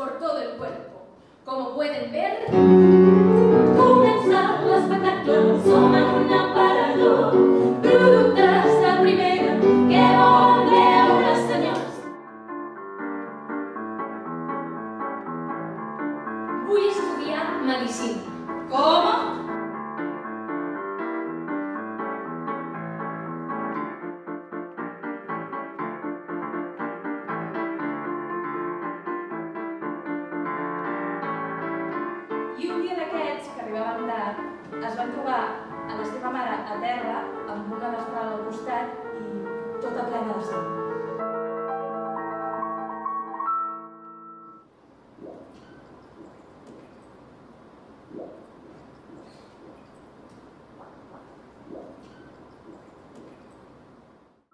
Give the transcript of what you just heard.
por todo el cuerpo. Como pueden ver, començar l'espectacle, som en un aparador, productes de primera que volen veure senyors. vull estudiar medicina. Com? I un dia d'aquests, que arribaven tard, es van trobar a la seva mare a terra, amb una vesprada al costat,